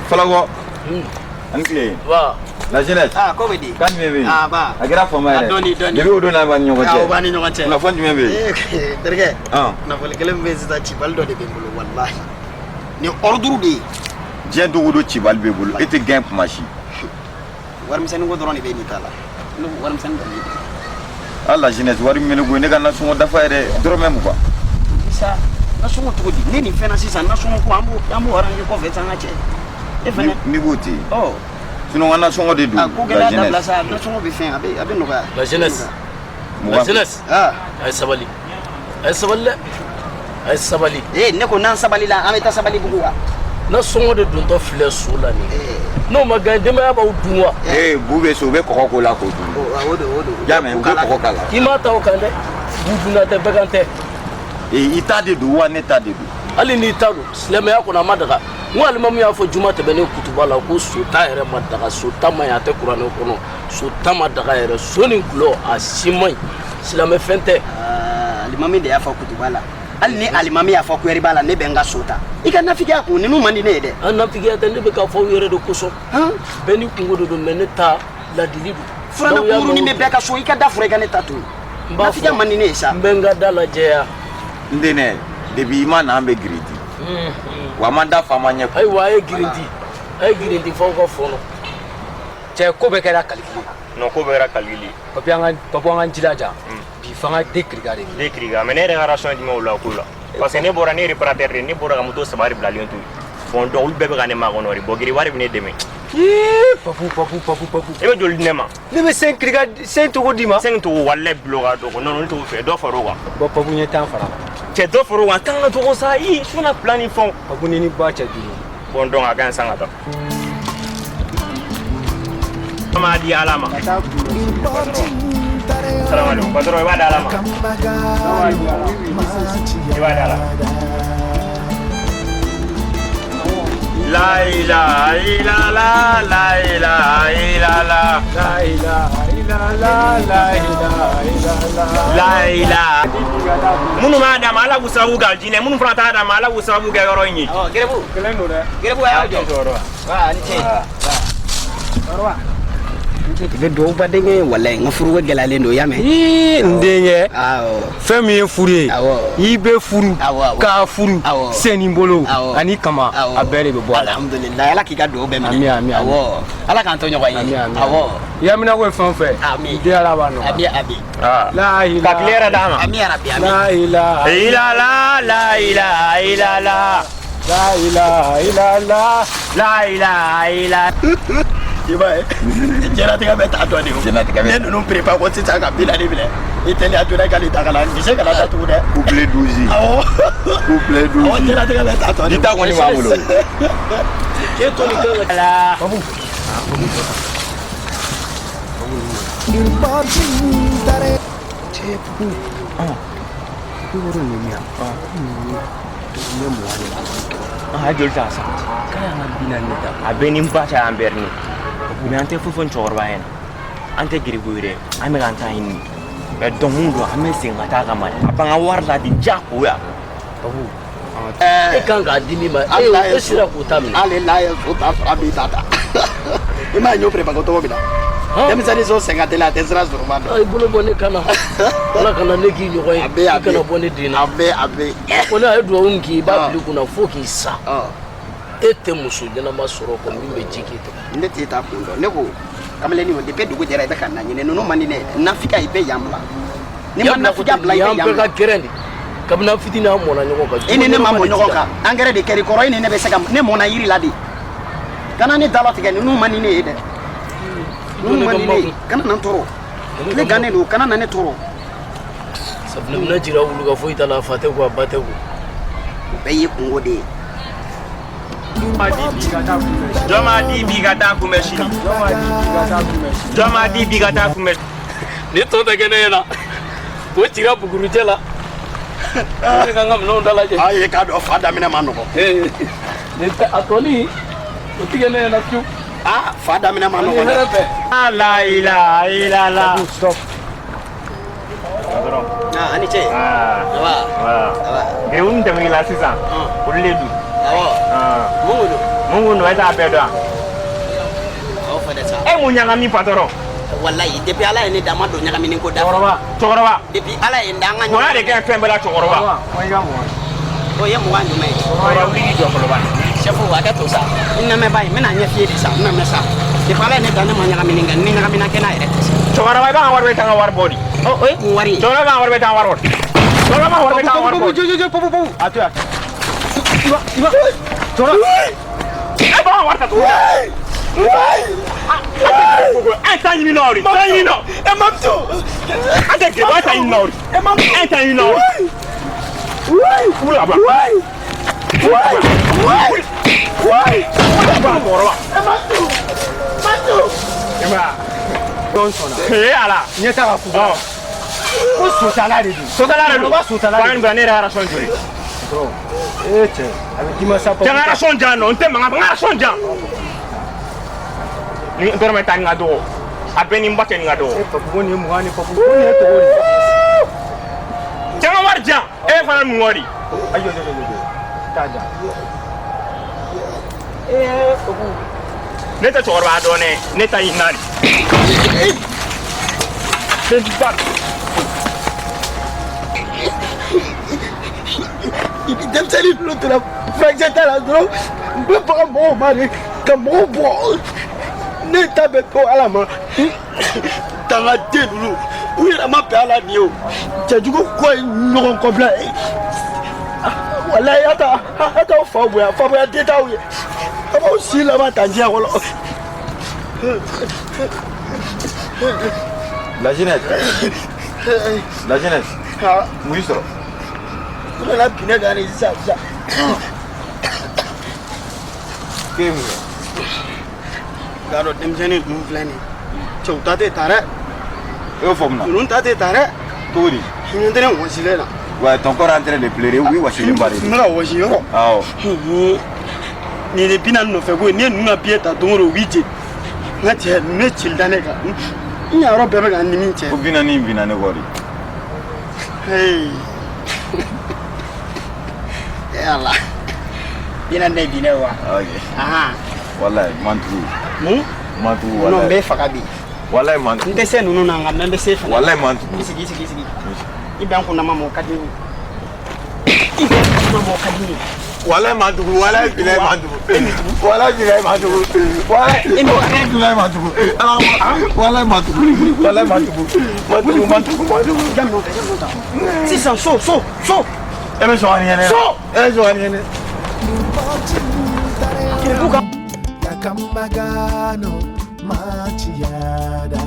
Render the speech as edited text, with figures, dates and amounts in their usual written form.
Falago. Anki. La jeunesse. Ah, comment dit? Quand même. Ah, bah. Agra fama. Doni. Ne bi odo na ba nyogo che. Ah, ba ni nyogo che. Na fon jumbe be. Derge. Ah. Na fole kele mbezi ta chibal do de be bolo wallahi. Ni ordre de. Dien do do chibal be bolo. Ete gain machi. War mi sen go drone be ni tala. No war mi sen do ni. Allah jeunesse wari mi go ne kana sungo dafa ere dro même quoi. Isa na sungo to di. Ni fena sisa na sungo ko ambo warange ko fe tanga che. E fena mi boti. Oh. Sinon on a songo de dou. Ah, ko gela da place na sungo be fen abe no ga. La jeunesse. La jeunesse. Ah. Ay sabali. Ay sabali. Ne ko nan sabali la ameta sabali buguwa. Na songo de dun to file sula ni. No maga de ma ba udunwa. Bube so be kokoko la ko dou. Odo. Ya men be kokoko la. Ki ma ta o kande. Buduna te begante. Ita de dou wa ne ta de dou. Ali ni taru sileme ya kuna madaga. Ngwali mamu ya fo juma te bene kutuba la ko so ta ere madaga so ta ma ya te qur'an ko no. So ta madaga ere so ni glo asimai. Sileme fente. Alimami de ya fo kutuba la. Ali ni alimami ya fo ko eri bala ne benga sota. Ika nafiga ko ni no mandi ne de. An nafiga te ne be ka fo yere de kuso. Beni kungo do meneta la dilidu. Furana ko ni me be ka so ika da fure ga ne tatu. Nafiga mandi ne sa. Benga dala jeya. Ndene debi imana ambe gridi. Wa manda fama nya. Ai wa e gridi fo ko fono. Che ko be kera kalkili. No ko be ra kalkili. Papu an jilaja. Bi fanga décriga. Décriga mais ne relation di mo la ko la. Parce que ne bora ne reparateur ne bora gamuto sabari blalion tu. Fon do be be ga ne ma gonori bogiri wari ne deme. Papu. E be joli ne ma. Ne be 5 kriga 5 to dima. 5 to walle bloga do non to fe do faro wa. Bo papu ne tan fara. Che do faro wa tan to sa yi suna plani fon. Papu ne ni ba che dulu. Bon donc aga sanga to. Sama di alama. Salam alaikum. Padro iba da alama. Iba da alama. La ilaha illallah, la ilaha illallah, la ilaha illallah, la ilaha. Munu ma da mala gusabu galjine, munu frata da mala gusabu ga yoronyi. Oh, gerebu. Kelendo de. Gerebu ya do. Wa ni che. Orwa. Ibe do ba denge wala ngafuru gelalen do yame. Ndenye. Awo. Femi e furu. Ibe furu. Ka furu. Seni mbolo. Ani kama abere be bo. Alhamdulillah ala ki ga do be mi. Ami. Awo. Ala kan to nyoba yi. Awo. Ya mina ko fanfe. Ami. De ala ba no. Abi. Ah. La ilaha. Ka clear dama. Ami arabi ami. La ilaha. Illallah, la ilaha illallah. La ilaha illallah. La ilaha illallah. Iba jera tiga beta to ni. Ne no prepare ko tita ka bila ni bile. Itali atura kali takala ni se kala tatu de. Couple 12. Awo. Couple 12. Awo jera tiga beta to ni. Dita ko ni wa mulo. Ke to ni kala. Babu. Cepu. Turu ni mia. Ni mo wale. Jol ta sa. Kaya ngabina nita. Abeni mpacha amberni. Bune ante fufon chorba hen. Ante giriguire. Ame ganta hin. E domundo ame singa ta kamare. Apanga warla di jako ya. Babu. E kan ga dimi ma. E sira ko tamni. Ale la ya futa abi tata. Ima nyo prepare ko to bila. Dem sani so senga tela tesra zurmando. Ay bolo bone kana. Wala kana ne ki nyoy. Kana bone dina. Abe. Ona e do unki ba bi kuna foki sa. Ete musu jana masoro ko mimbe jikito. Ne ti ta kundo. Ne ko kamele ni de pe dugu jera ibe kana nyine no mani ne nafika ibe yamla. Ni man nafika bla ibe yamla. Yamla ka kerendi. Kabna fitina mo na nyoko ka. Ini ne mamo nyoko ka. Angere de keri koro ini ne be sega ne mo na yiri ladi. Kana ni dalo tigani no mani ne ede. Kana nan toro. Le gane no kana nan ne toro. Sabna na jira wulu ga foita la fate ko abate ko. Be yi kungo de. Joma di bigata kumeshi. Joma di bigata kumeshi. Ni to da gane na. Ko tira buguru jela. Ni ngam no ndala je. Aye ka do fada mina manoko. Ni ta atoli. O tigene na tu. Ah, fada mina manoko. La ilaha illallah. Stop. Ani che. Wa. Geun te mila sisa. Uledu. Mungu no eta bedo. O fa de sa. E mu nyanga mi patoro. Wallahi depuis ala ni dama do nyaka minin ko da. Chokoroba. Depuis ala en danga. Mo ade ke fembe la chokoroba. O ye mo wandu mai. Ora wi do chokoroba. Chefu wa ka to sa. Inna me bai mena nya fie di sa. Na me sa. Depuis ala ni dama nyaka minin gan ni nyaka minin kena ere. Chokoroba ba war betanga war body. O mu wari. Chokoroba war betanga war body. Chokoroba war betanga war body. Atu. Iba. Chora. E ba war ta tu. Enta yini nori. No. E mamto. Ade ke ba ta yini nori. E mamto. Enta yini nori. Ula ba. Ba boro. E mamto. Ema. Don sona. E ala. Nyeta ka fu. Ko sotala de. Ba sotala. Ba ngba ne ra son jori. Bro. Eche. Avec dimasa pa. Tanga son jan no, ntema ngaba son jan. Ni ndoro meta ngado. Abeni mbate ngado. E pa boni mu ngani pa boni e to wori. Tanga war jan. E fa mu wori. Ayo. Taja. Obu. Neta chorba do ne, neta inari. Sesbat. Il dem sali l'autre la fragile la dro. Me pas mon mari, comme mon boy. Ne tabe ko ala ma. Tanga delu. Oui la ma pe ala ni o. Jajugo ko nyogon kobla. Wallahi ata fa boya deta o. Aba aussi la ma tanjia ko. La jeunesse. Ha, Muisro. la pine gani sa. Kim. Garo dem jeni dum flani. Chouta te tare. E fomna. Nun ta te tare. Tori. Ni ndene wosile la. Ouais, ton corps est en train de pleurer. Oui, voici le mari. Mera wosi yo. Ah. Ni le bina no fe go ni nuna pieta dongoro wije. Ngati ne childane ka. Nya ro bebe ga ni minche. Ko bina ne gori. Hey. Yalla. Bina ne bina wa. Okay. Aha. Wallahi mantu. Mantu No wallahi. be fakabi. Wallahi mantu. Ndese nunu nanga mbe se fa. Wallahi mantu. Sigi. Iban kuna mama kadini. Mama kadini. Wallahi mantu. Wallahi bilai mantu. Wallahi bilai mantu. Wallahi bilai mantu. Wallahi mantu. Wallahi mantu. Jamno. Si ça so. Ebe so ani ene. Yakamagano machiada.